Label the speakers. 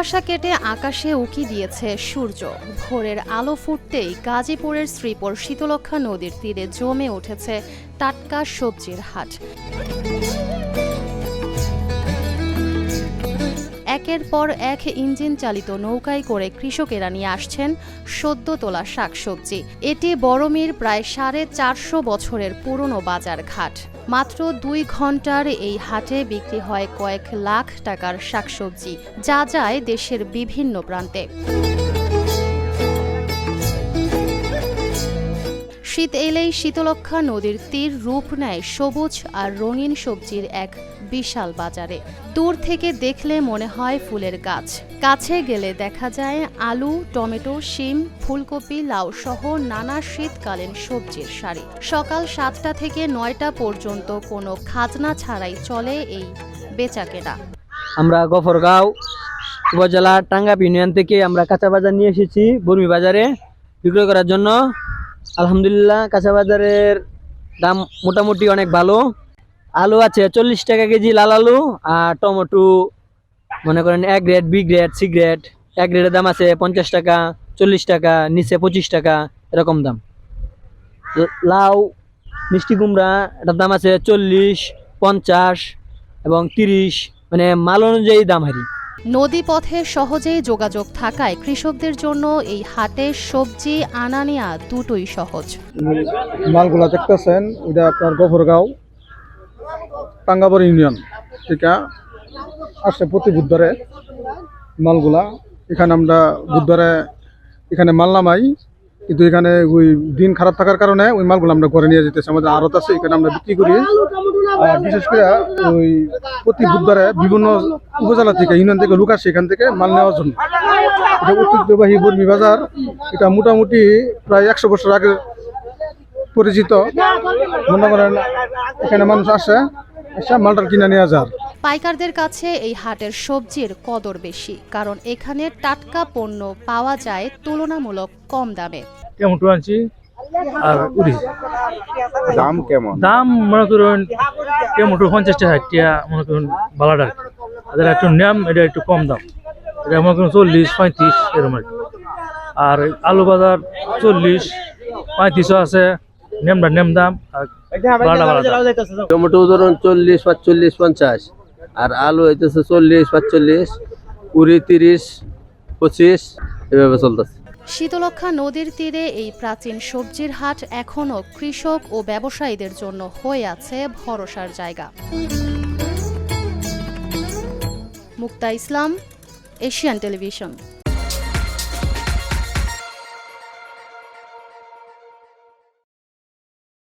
Speaker 1: কুয়াশা কেটে আকাশে উকি দিয়েছে সূর্য। ভোরের আলো ফুটতেই গাজীপুরের শ্রীপুর শীতলক্ষ্যা নদীর তীরে জমে উঠেছে টাটকা সবজির হাট। একের পর এক ইঞ্জিন চালিত নৌকায় করে কৃষকেরা নিয়ে আসছেন সদ্য তোলা শাকসবজি। এটি বড়মির প্রায় 450 বছরের পুরনো বাজার ঘাট। মাত্র 2 ঘন্টার এই হাটে বিক্রি হয় কয়েক লাখ টাকার শাকসবজি, যা যায় দেশের বিভিন্ন প্রান্তে। শীত এলেই শীতলক্ষ্যা নদীর তীর রূপ নেয় সবুজ আর রঙিন সবজির এক বিশাল বাজারে। দূর থেকে দেখলে মনে হয় ফুলের গাছ, কাছে গেলে দেখা যায় আলু, টমেটো, শিম, ফুলকপি, লাউ সহ নানা শীতকালীন সবজির সারি। সকাল 7টা থেকে 9টা পর্যন্ত কোনো খাজনা ছাড়াই চলে এই বেচাকেনা।
Speaker 2: আমরা গফরগাঁও উপজেলা টাঙ্গাইল ইউনিয়ন থেকে আমরা কাঁচা বাজার নিয়ে এসেছি বর্মি বাজারে বিক্রয় করার জন্য। আলহামদুলিল্লাহ, কাঁচা বাজারের দাম মোটামুটি অনেক ভালো। আলু আছে 40 টাকা কেজি লাল আলু, আর টমেটো মনে করেন A grade, B grade, C grade. A গ্রেডের দাম আছে 50 টাকা, 40 টাকা, নিচে 25 টাকা এরকম দাম। লাউ, মিষ্টি কুমড়া এটার দাম আছে 40, 50 এবং 30, মানে মাল অনুযায়ী দাম হারি।
Speaker 1: নদী পথে সহজেই যোগাযোগ থাকায় কৃষকদের জন্য এই হাটে সবজি আনা নেয়া দুটোই সহজ।
Speaker 3: মালগুলা দেখতেছেন এটা আপনার গফরগাঁও টাঙ্গাইল ইউনিয়ন থেকে আসছে প্রতি বুধবারে মালগুলা। এখানে আমরা বুধবারে এখানে মাল নামাই, কিন্তু এখানে ওই দিন খারাপ থাকার কারণে ওই মালগুলো আমরা ঘরে নিয়ে যেতেছি। আমাদের আড়ত আছে, এখানে আমরা বিক্রি করি। আর বিশেষ করে ওই প্রতি বুধবারে বিভিন্ন উপজেলা থেকে, ইউনিয়ন থেকে লোক আসে এখান থেকে মাল নেওয়ার জন্য। এটা ঐতিহ্যবাহী বর্মি বাজার। এটা মোটামুটি প্রায় 100 বছর আগে পরিচিত। মনে করেন এখানে মানুষ আসে মালটার কিনে নিয়ে যায়।
Speaker 1: পাইকারদের কাছে এই হাটের সবজির কদর বেশি, কারণ এখানে টাটকা পণ্য পাওয়া যায় তুলনামূলক কম দামে।
Speaker 4: টমেটো আনছি আর উড়ি।
Speaker 5: দাম কেমন?
Speaker 4: দাম মনে করুন টমেটো 50 টাকা, 60 টাকা মনে করুন বালাডার। এদের একটু নাম, এটা একটু কম দাম, এটা মনে করুন 40, 35 এরকম আর কি। আর আলু বাজার 40, 35 আছে, নেম দাম। আর
Speaker 6: টমেটো ধরুন 40, 45, 50, আর আলু হইতেছে 40, 45, উড়ি 30, 25 এভাবে চলতেছে।
Speaker 1: শীতলক্ষ্যা নদীর তীরে এই প্রাচীন সবজির হাট এখনও কৃষক ও ব্যবসায়ীদের জন্য হয়ে আছে ভরসার জায়গা। মুক্তা ইসলাম, এশিয়ান টেলিভিশন।